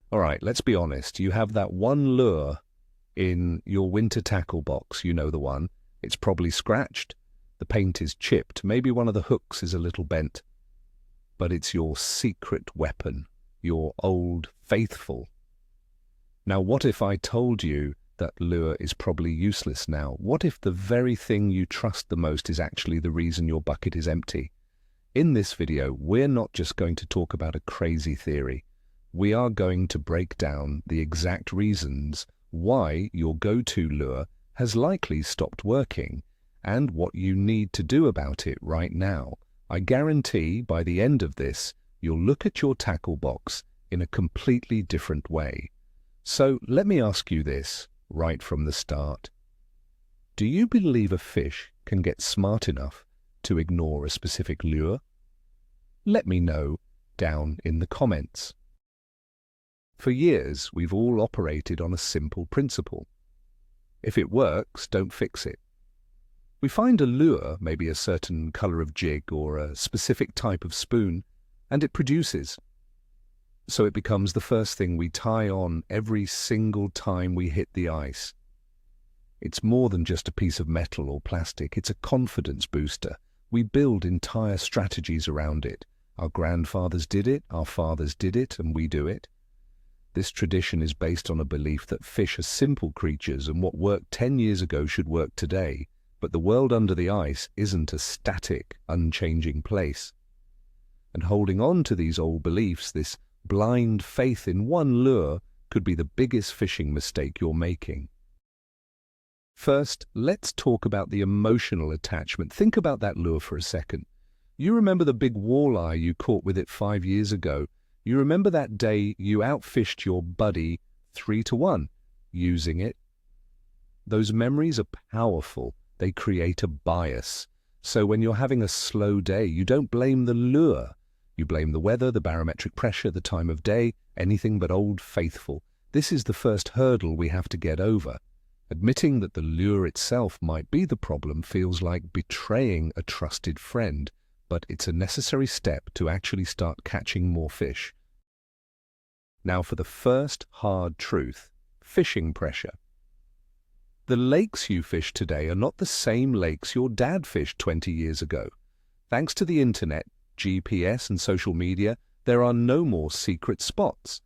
All right, let's be honest. You have that one lure in your winter tackle box, you know the one. It's probably scratched. The paint is chipped. Maybe one of the hooks is a little bent. But it's your secret weapon, your old faithful. Now, what if I told you that lure is probably useless now? What if the very thing you trust the most is actually the reason your bucket is empty? In this video, we're not just going to talk about a crazy theory. We are going to break down the exact reasons why your go-to lure has likely stopped working and what you need to do about it right now. I guarantee by the end of this, you'll look at your tackle box in a completely different way. So let me ask you this right from the start. Do you believe a fish can get smart enough to ignore a specific lure? Let me know down in the comments. For years, we've all operated on a simple principle. If it works, don't fix it. We find a lure, maybe a certain color of jig or a specific type of spoon, and it produces. So it becomes the first thing we tie on every single time we hit the ice. It's more than just a piece of metal or plastic. It's a confidence booster. We build entire strategies around it. Our grandfathers did it, our fathers did it, and we do it. This tradition is based on a belief that fish are simple creatures and what worked 10 years ago should work today, but the world under the ice isn't a static, unchanging place. And holding on to these old beliefs, this blind faith in one lure, could be the biggest fishing mistake you're making. First, let's talk about the emotional attachment. Think about that lure for a second. You remember the big walleye you caught with it 5 years ago. You remember that day you outfished your buddy 3-1 using it? Those memories are powerful. They create a bias. So when you're having a slow day, you don't blame the lure. You blame the weather, the barometric pressure, the time of day, anything but old faithful. This is the first hurdle we have to get over. Admitting that the lure itself might be the problem feels like betraying a trusted friend, but it's a necessary step to actually start catching more fish. Now for the first hard truth, fishing pressure. The lakes you fish today are not the same lakes your dad fished 20 years ago. Thanks to the internet, GPS and social media, there are no more secret spots.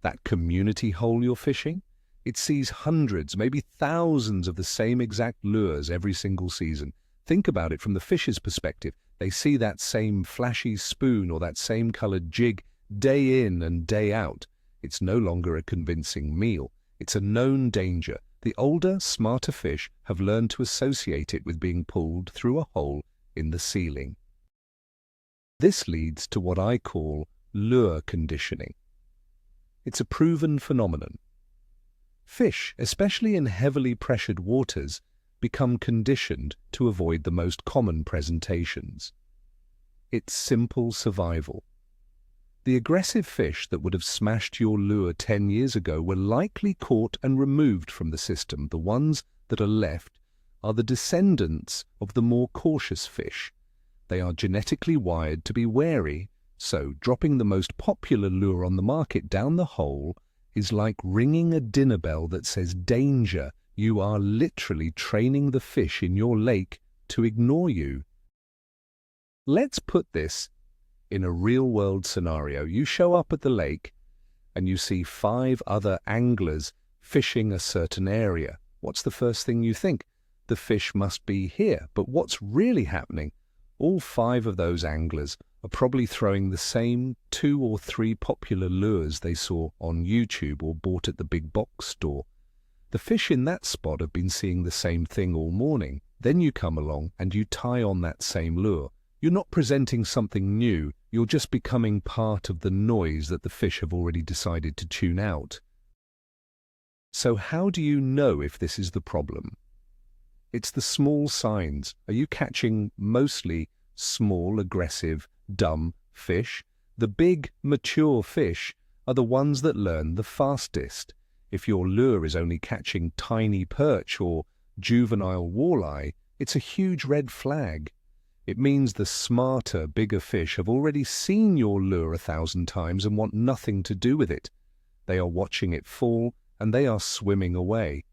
That community hole you're fishing, it sees hundreds, maybe thousands of the same exact lures every single season. Think about it from the fish's perspective. They see that same flashy spoon or that same colored jig day in and day out. It's no longer a convincing meal. It's a known danger. The older, smarter fish have learned to associate it with being pulled through a hole in the ceiling. This leads to what I call lure conditioning. It's a proven phenomenon. Fish, especially in heavily pressured waters, become conditioned to avoid the most common presentations. It's simple survival. The aggressive fish that would have smashed your lure 10 years ago were likely caught and removed from the system. The ones that are left are the descendants of the more cautious fish. They are genetically wired to be wary, so dropping the most popular lure on the market down the hole is like ringing a dinner bell that says danger. You are literally training the fish in your lake to ignore you. Let's put this in a real-world scenario. You show up at the lake and you see 5 other anglers fishing a certain area. What's the first thing you think? The fish must be here. But what's really happening? All 5 of those anglers are probably throwing the same 2 or 3 popular lures they saw on YouTube or bought at the big box store. The fish in that spot have been seeing the same thing all morning. Then you come along and you tie on that same lure. You're not presenting something new, you're just becoming part of the noise that the fish have already decided to tune out. So how do you know if this is the problem? It's the small signs. Are you catching mostly small, aggressive, dumb fish? The big, mature fish are the ones that learn the fastest. If your lure is only catching tiny perch or juvenile walleye, it's a huge red flag. It means the smarter, bigger fish have already seen your lure 1,000 times and want nothing to do with it. They are watching it fall, and they are swimming away.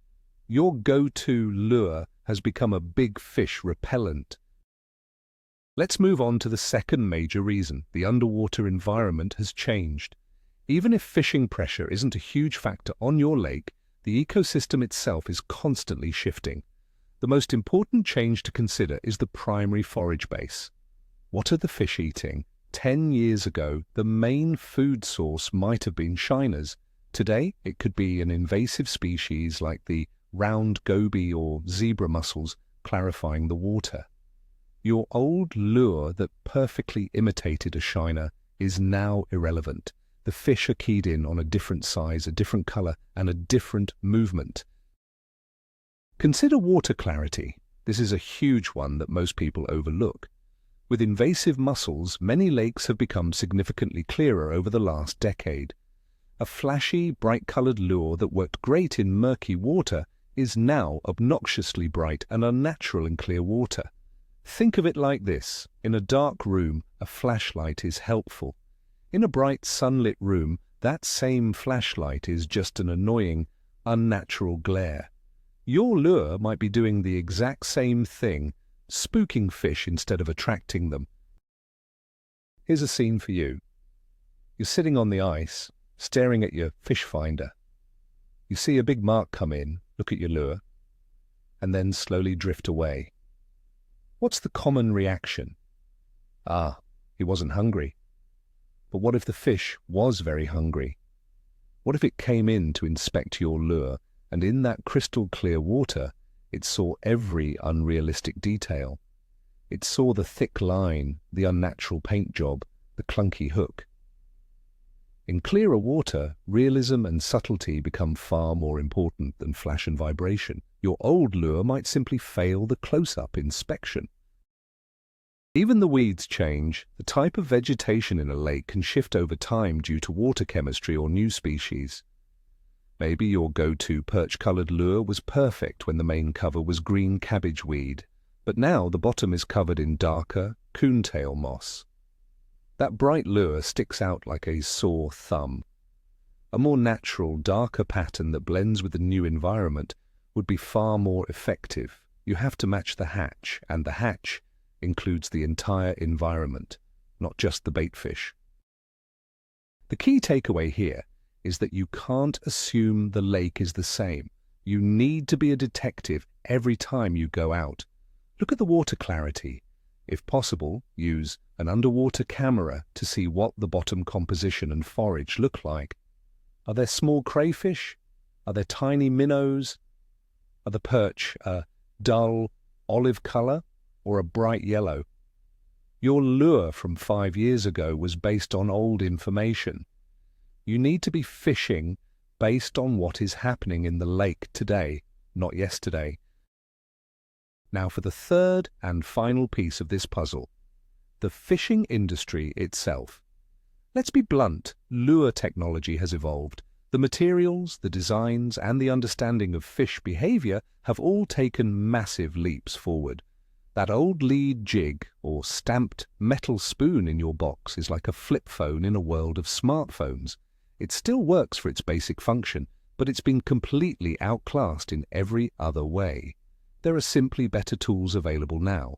Your go-to lure has become a big fish repellent. Let's move on to the second major reason. The underwater environment has changed. Even if fishing pressure isn't a huge factor on your lake, the ecosystem itself is constantly shifting. The most important change to consider is the primary forage base. What are the fish eating? 10 years ago, the main food source might have been shiners. Today, it could be an invasive species like the round goby or zebra mussels, clarifying the water. Your old lure that perfectly imitated a shiner is now irrelevant. The fish are keyed in on a different size, a different color, and a different movement. Consider water clarity. This is a huge one that most people overlook. With invasive mussels, many lakes have become significantly clearer over the last decade. A flashy, bright-colored lure that worked great in murky water is now obnoxiously bright and unnatural in clear water. Think of it like this. In a dark room, a flashlight is helpful. In a bright, sunlit room, that same flashlight is just an annoying, unnatural glare. Your lure might be doing the exact same thing, spooking fish instead of attracting them. Here's a scene for you. You're sitting on the ice, staring at your fish finder. You see a big mark come in, look at your lure, and then slowly drift away. What's the common reaction? Ah, he wasn't hungry. But what if the fish was very hungry? What if it came in to inspect your lure, and in that crystal clear water, it saw every unrealistic detail? It saw the thick line, the unnatural paint job, the clunky hook. In clearer water, realism and subtlety become far more important than flash and vibration. Your old lure might simply fail the close-up inspection. Even the weeds change. The type of vegetation in a lake can shift over time due to water chemistry or new species. Maybe your go-to perch-colored lure was perfect when the main cover was green cabbage weed, but now the bottom is covered in darker coontail moss. That bright lure sticks out like a sore thumb. A more natural, darker pattern that blends with the new environment would be far more effective. You have to match the hatch, and the hatch includes the entire environment, not just the bait fish. The key takeaway here is that you can't assume the lake is the same. You need to be a detective every time you go out. Look at the water clarity. If possible, use an underwater camera to see what the bottom composition and forage look like. Are there small crayfish? Are there tiny minnows? Are the perch a dull olive color or a bright yellow? Your lure from 5 years ago was based on old information. You need to be fishing based on what is happening in the lake today, not yesterday. Now for the third and final piece of this puzzle, the fishing industry itself. Let's be blunt, lure technology has evolved. The materials, the designs, and the understanding of fish behavior have all taken massive leaps forward. That old lead jig or stamped metal spoon in your box is like a flip phone in a world of smartphones. It still works for its basic function, but it's been completely outclassed in every other way. There are simply better tools available now.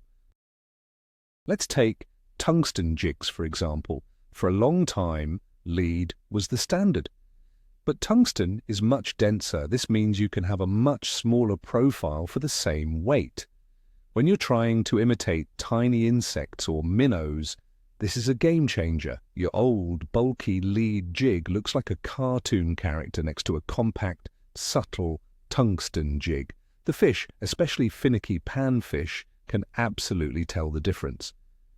Let's take tungsten jigs, for example. For a long time, lead was the standard. But tungsten is much denser. This means you can have a much smaller profile for the same weight. When you're trying to imitate tiny insects or minnows, this is a game changer. Your old, bulky lead jig looks like a cartoon character next to a compact, subtle tungsten jig. The fish, especially finicky panfish, can absolutely tell the difference.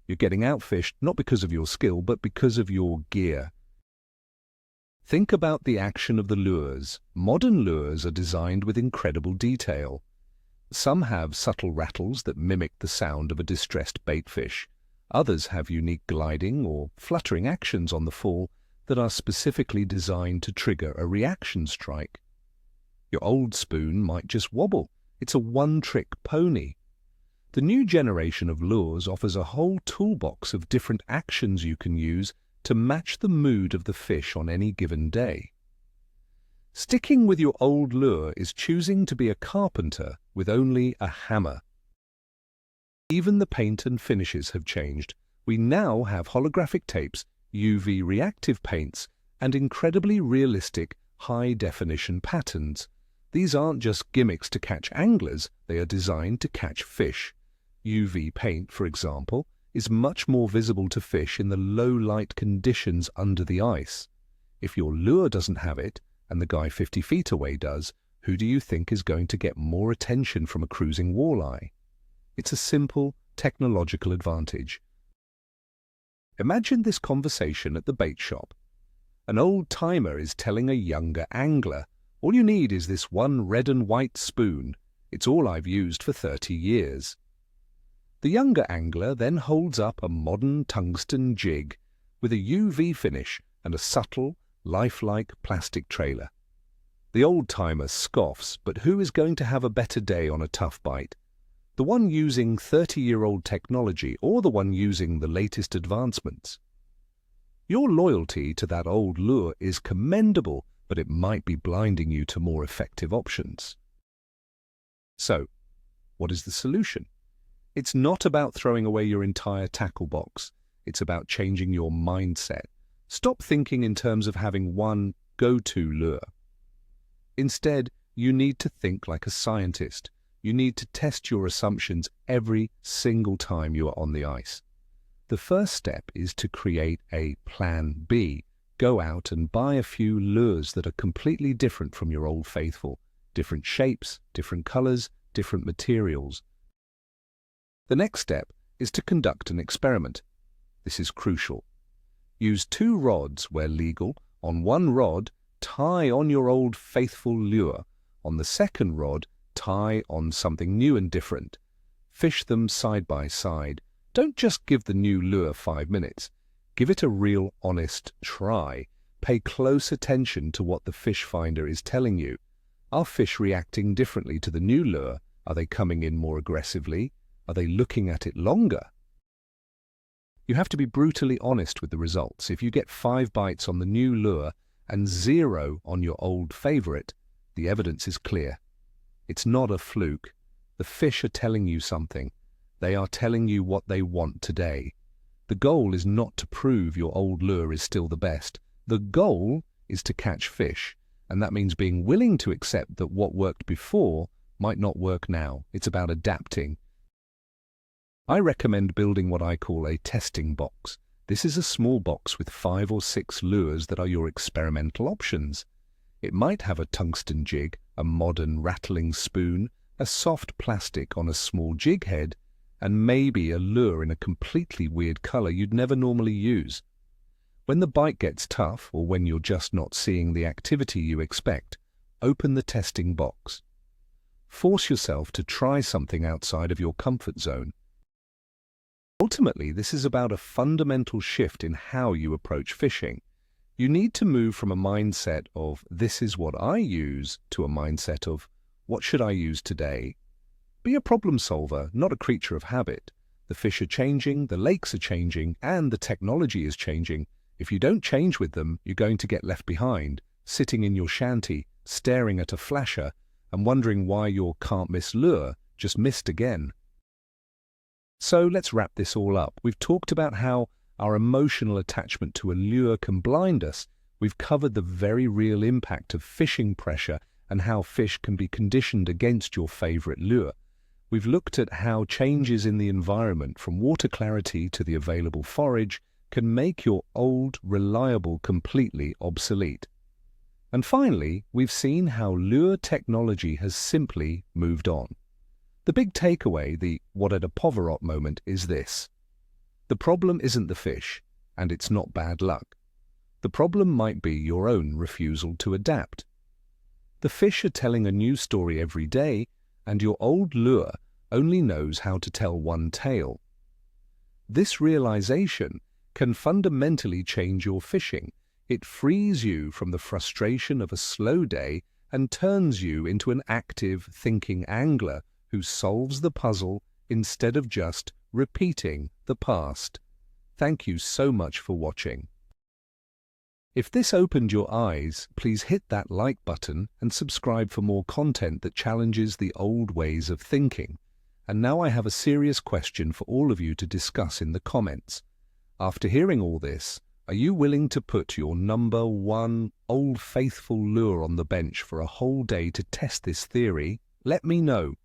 You're getting outfished not because of your skill, but because of your gear. Think about the action of the lures. Modern lures are designed with incredible detail. Some have subtle rattles that mimic the sound of a distressed baitfish. Others have unique gliding or fluttering actions on the fall that are specifically designed to trigger a reaction strike. Your old spoon might just wobble. It's a one-trick pony. The new generation of lures offers a whole toolbox of different actions you can use to match the mood of the fish on any given day. Sticking with your old lure is choosing to be a carpenter with only a hammer. Even the paint and finishes have changed. We now have holographic tapes, UV reactive paints, and incredibly realistic high-definition patterns. These aren't just gimmicks to catch anglers, they are designed to catch fish. UV paint, for example, is much more visible to fish in the low-light conditions under the ice. If your lure doesn't have it, and the guy 50 feet away does, who do you think is going to get more attention from a cruising walleye? It's a simple, technological advantage. Imagine this conversation at the bait shop. An old-timer is telling a younger angler, "All you need is this one red and white spoon. It's all I've used for 30 years. The younger angler then holds up a modern tungsten jig with a UV finish and a subtle, lifelike plastic trailer. The old-timer scoffs, but who is going to have a better day on a tough bite? The one using 30-year-old technology or the one using the latest advancements? Your loyalty to that old lure is commendable, but it might be blinding you to more effective options. So, what is the solution? It's not about throwing away your entire tackle box. It's about changing your mindset. Stop thinking in terms of having one go-to lure. Instead, you need to think like a scientist. You need to test your assumptions every single time you are on the ice. The first step is to create a plan B. Go out and buy a few lures that are completely different from your old faithful. Different shapes, different colors, different materials. The next step is to conduct an experiment. This is crucial. Use 2 rods where legal. On one rod, tie on your old faithful lure. On the second rod, tie on something new and different. Fish them side by side. Don't just give the new lure 5 minutes. Give it a real honest try. Pay close attention to what the fish finder is telling you. Are fish reacting differently to the new lure? Are they coming in more aggressively? Are they looking at it longer? You have to be brutally honest with the results. If you get 5 bites on the new lure and 0 on your old favorite, the evidence is clear. It's not a fluke. The fish are telling you something. They are telling you what they want today. The goal is not to prove your old lure is still the best. The goal is to catch fish, and that means being willing to accept that what worked before might not work now. It's about adapting. I recommend building what I call a testing box. This is a small box with 5 or 6 lures that are your experimental options. It might have a tungsten jig, a modern rattling spoon, a soft plastic on a small jig head, and maybe a lure in a completely weird color you'd never normally use. When the bite gets tough, or when you're just not seeing the activity you expect, open the testing box. Force yourself to try something outside of your comfort zone. Ultimately, this is about a fundamental shift in how you approach fishing. You need to move from a mindset of, "This is what I use," to a mindset of, "What should I use today?" Be a problem solver, not a creature of habit. The fish are changing, the lakes are changing, and the technology is changing. If you don't change with them, you're going to get left behind, sitting in your shanty, staring at a flasher, and wondering why your can't-miss lure just missed again. So let's wrap this all up. We've talked about how our emotional attachment to a lure can blind us. We've covered the very real impact of fishing pressure and how fish can be conditioned against your favorite lure. We've looked at how changes in the environment, from water clarity to the available forage, can make your old, reliable completely obsolete. And finally, we've seen how lure technology has simply moved on. The big takeaway, the what at a poverot moment, is this. The problem isn't the fish, and it's not bad luck. The problem might be your own refusal to adapt. The fish are telling a new story every day, and your old lure only knows how to tell one tale. This realization can fundamentally change your fishing. It frees you from the frustration of a slow day and turns you into an active, thinking angler who solves the puzzle instead of just repeating the past. Thank you so much for watching. If this opened your eyes, please hit that like button and subscribe for more content that challenges the old ways of thinking. And now I have a serious question for all of you to discuss in the comments. After hearing all this, are you willing to put your number one old faithful lure on the bench for a whole day to test this theory? Let me know.